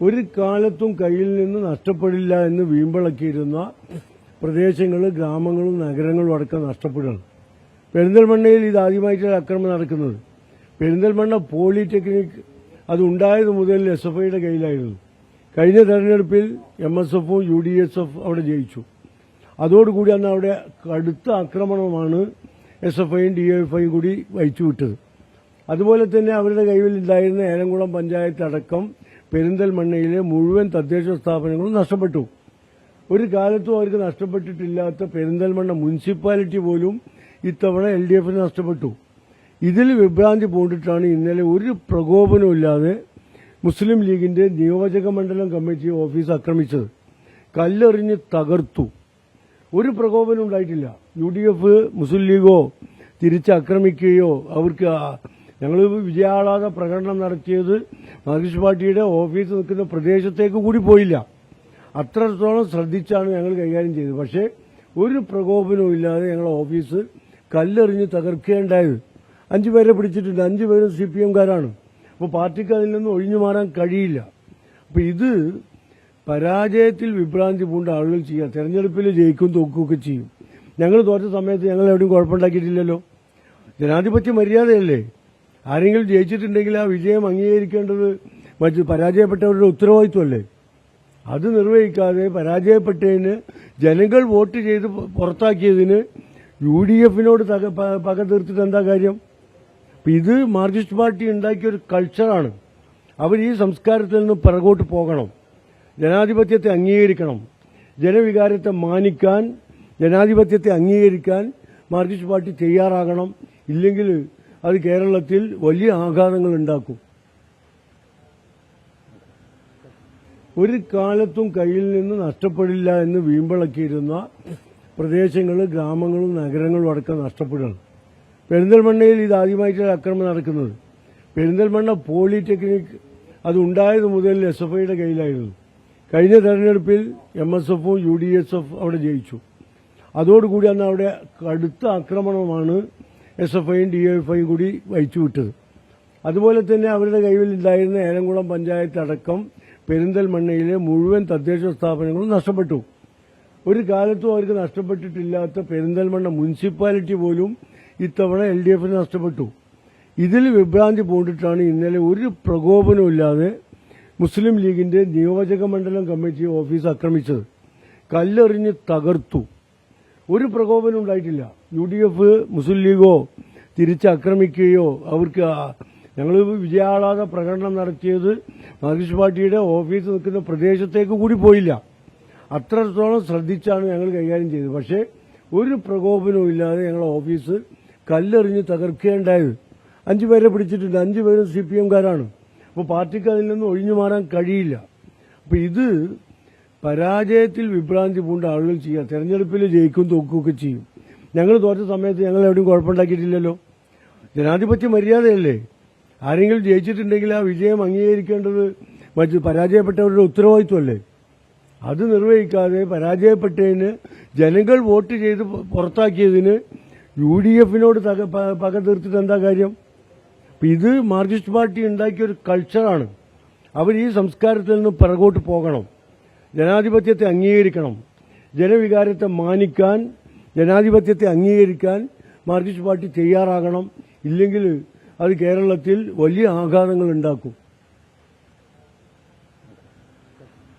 ഒരു കാലത്തും കയ്യിൽ നിന്ന് നഷ്ടപ്പെടില്ല എന്ന് വീമ്പിളക്കിയിരുന്ന പ്രദേശങ്ങൾ, ഗ്രാമങ്ങളും നഗരങ്ങളും അടക്കം നഷ്ടപ്പെടുകയാണ്. പെരിന്തൽമണ്ണയിൽ ഇതാദ്യമായിട്ടാണ് ആക്രമണം നടക്കുന്നത്. പെരിന്തൽമണ്ണ പോളിടെക്നിക് അതുണ്ടായത് മുതൽ SFIയുടെ കയ്യിലായിരുന്നു. കഴിഞ്ഞ തെരഞ്ഞെടുപ്പിൽ MSFും UDSF അവിടെ ജയിച്ചു. അതോടുകൂടി അന്ന് അവിടെ കടുത്ത ആക്രമണമാണ് SFIയും DYFIയും കൂടി വഹിച്ചുവിട്ടത്. അതുപോലെ തന്നെ അവരുടെ കൈവലുണ്ടായിരുന്ന ഏലംകുളം പഞ്ചായത്ത് അടക്കം പെരിന്തൽമണ്ണയിലെ മുഴുവൻ തദ്ദേശ സ്ഥാപനങ്ങളും നഷ്ടപ്പെട്ടു. ഒരു കാലത്തും അവർക്ക് നഷ്ടപ്പെട്ടിട്ടില്ലാത്ത പെരിന്തൽമണ്ണ മുനിസിപ്പാലിറ്റി പോലും ഇത്തവണ LDFന് നഷ്ടപ്പെട്ടു. ഇതിൽ വിഭ്രാന്തി പൂണ്ടിട്ടാണ് ഇന്നലെ ഒരു പ്രകോപനമില്ലാതെ മുസ്ലിം ലീഗിന്റെ നിയോജക മണ്ഡലം കമ്മിറ്റി ഓഫീസ് ആക്രമിച്ചത്. കല്ലെറിഞ്ഞ് തകർത്തു. ഒരു പ്രകോപനം ഉണ്ടായിട്ടില്ല. UDF മുസ്ലിം ലീഗോ തിരിച്ചാക്രമിക്കുകയോ അവർക്ക് ഞങ്ങൾ വിജയാഹ്ലാദ പ്രകടനം നടത്തിയത് മാർക്സിസ്റ്റ് പാർട്ടിയുടെ ഓഫീസ് നിൽക്കുന്ന പ്രദേശത്തേക്ക് കൂടി പോയില്ല. അത്രത്തോളം ശ്രദ്ധിച്ചാണ് ഞങ്ങൾ കൈകാര്യം ചെയ്തത്. പക്ഷേ ഒരു പ്രകോപനവും ഇല്ലാതെ ഞങ്ങളുടെ ഓഫീസ് കല്ലെറിഞ്ഞ് തകർക്കുകയുണ്ടായത്. 5 പേരെ പിടിച്ചിട്ടുണ്ട്. 5 പേരും CPMകാരാണ്. അപ്പോൾ പാർട്ടിക്ക് അതിൽ നിന്ന് ഒഴിഞ്ഞു മാറാൻ കഴിയില്ല. അപ്പോൾ ഇത് പരാജയത്തിൽ വിഭ്രാന്തി പൂണ്ട ആളുകൾ ചെയ്യുക. തെരഞ്ഞെടുപ്പിൽ ജയിക്കും തോക്കുകയൊക്കെ ചെയ്യും. ഞങ്ങൾ തോറ്റ സമയത്ത് ഞങ്ങൾ എവിടെയും കുഴപ്പമുണ്ടാക്കിയിട്ടില്ലല്ലോ. ജനാധിപത്യ മര്യാദയല്ലേ? ആരെങ്കിലും ജയിച്ചിട്ടുണ്ടെങ്കിൽ ആ വിജയം അംഗീകരിക്കേണ്ടത് മറ്റ് പരാജയപ്പെട്ടവരുടെ ഉത്തരവാദിത്വമല്ലേ? അത് നിർവഹിക്കാതെ പരാജയപ്പെട്ടതിന് ജനങ്ങൾ വോട്ട് ചെയ്ത് പുറത്താക്കിയതിന് UDFനോട് പക തീർത്തിട്ട് എന്താ കാര്യം? ഇത് മാർക്സിസ്റ്റ് പാർട്ടി ഉണ്ടാക്കിയൊരു കൾച്ചറാണ്. അവർ ഈ സംസ്കാരത്തിൽ നിന്ന് പിറകോട്ട് പോകണം. ജനാധിപത്യത്തെ അംഗീകരിക്കണം. ജനവികാരത്തെ മാനിക്കാൻ, ജനാധിപത്യത്തെ അംഗീകരിക്കാൻ മാർക്സിസ്റ്റ് പാർട്ടി തയ്യാറാകണം. ഇല്ലെങ്കിൽ അത് കേരളത്തിൽ വലിയ ആഘാതങ്ങൾ ഉണ്ടാക്കും. ഒരു കാലത്തും കയ്യിൽ നിന്ന് നഷ്ടപ്പെടില്ല എന്ന് വീമ്പിളക്കിയിരുന്ന പ്രദേശങ്ങൾ, ഗ്രാമങ്ങളും നഗരങ്ങളും അടക്കം നഷ്ടപ്പെടുകയാണ്. പെരിന്തൽമണ്ണയിൽ ഇതാദ്യമായിട്ടാണ് ആക്രമണം നടക്കുന്നത്. പെരിന്തൽമണ്ണ പോളിടെക്നിക് അതുണ്ടായത് മുതൽ SFIയുടെ കയ്യിലായിരുന്നു. കഴിഞ്ഞ തെരഞ്ഞെടുപ്പിൽ MSFും UDSF അവിടെ ജയിച്ചു. അതോടുകൂടി അന്ന് അവിടെ കടുത്ത ആക്രമണമാണ് SFIയും DYFIയും കൂടി വഹിച്ചുവിട്ടത്. അതുപോലെ തന്നെ അവരുടെ കൈവലുണ്ടായിരുന്ന ഏലംകുളം പഞ്ചായത്ത് അടക്കം പെരിന്തൽമണ്ണയിലെ മുഴുവൻ തദ്ദേശ സ്ഥാപനങ്ങളും നഷ്ടപ്പെട്ടു. ഒരു കാലത്തും അവർക്ക് നഷ്ടപ്പെട്ടിട്ടില്ലാത്ത പെരിന്തൽമണ്ണ മുനിസിപ്പാലിറ്റി പോലും ഇത്തവണ LDFന് നഷ്ടപ്പെട്ടു. ഇതിൽ വിഭ്രാന്തി പൂണ്ടിട്ടാണ് ഇന്നലെ ഒരു പ്രകോപനമില്ലാതെ മുസ്ലിം ലീഗിന്റെ നിയോജക മണ്ഡലം കമ്മിറ്റി ഓഫീസ് ആക്രമിച്ചത്. കല്ലെറിഞ്ഞ് തകർത്തു. ഒരു പ്രകോപനം ഉണ്ടായിട്ടില്ല. UDF മുസ്ലിം ലീഗോ തിരിച്ചാക്രമിക്കുകയോ അവർക്ക് ഞങ്ങൾ വിജയാഹ്ലാദ പ്രകടനം നടത്തിയത് മാർക്സിസ്റ്റ് പാർട്ടിയുടെ ഓഫീസ് നിൽക്കുന്ന പ്രദേശത്തേക്ക് കൂടി പോയില്ല. അത്രത്തോളം ശ്രദ്ധിച്ചാണ് ഞങ്ങൾ കൈകാര്യം ചെയ്തത്. പക്ഷേ ഒരു പ്രകോപനവും ഇല്ലാതെ ഞങ്ങളുടെ ഓഫീസ് കല്ലെറിഞ്ഞ് തകർക്കുകയുണ്ടായത്. 5 പേരെ പിടിച്ചിട്ടുണ്ട്. 5 പേരും CPMകാരാണ്. അപ്പോൾ പാർട്ടിക്ക് അതിൽ നിന്ന് ഒഴിഞ്ഞു മാറാൻ കഴിയില്ല. അപ്പോൾ ഇത് പരാജയത്തിൽ വിഭ്രാന്തി പൂണ്ട ആളുകൾ ചെയ്യുക. തെരഞ്ഞെടുപ്പിൽ ജയിക്കും തോക്കുകയൊക്കെ ചെയ്യും. ഞങ്ങൾ തോറ്റ സമയത്ത് ഞങ്ങൾ എവിടെയും കുഴപ്പമുണ്ടാക്കിയിട്ടില്ലല്ലോ. ജനാധിപത്യ മര്യാദയല്ലേ? ആരെങ്കിലും ജയിച്ചിട്ടുണ്ടെങ്കിൽ ആ വിജയം അംഗീകരിക്കേണ്ടത് മറ്റ് പരാജയപ്പെട്ടവരുടെ ഉത്തരവാദിത്വമല്ലേ? അത് നിർവഹിക്കാതെ പരാജയപ്പെട്ടതിന് ജനങ്ങൾ വോട്ട് ചെയ്ത് പുറത്താക്കിയതിന് UDFനോട് പക തീർത്തിട്ട് എന്താ കാര്യം? ഇത് മാർക്സിസ്റ്റ് പാർട്ടി ഉണ്ടാക്കിയൊരു കൾച്ചറാണ്. അവർ ഈ സംസ്കാരത്തിൽ നിന്ന് പിറകോട്ട് പോകണം. ജനാധിപത്യത്തെ അംഗീകരിക്കണം. ജനവികാരത്തെ മാനിക്കാൻ, ജനാധിപത്യത്തെ അംഗീകരിക്കാൻ മാർക്സിസ്റ്റ് പാർട്ടി തയ്യാറാകണം. ഇല്ലെങ്കിൽ അത് കേരളത്തിൽ വലിയ ആഘാതങ്ങൾ ഉണ്ടാക്കും.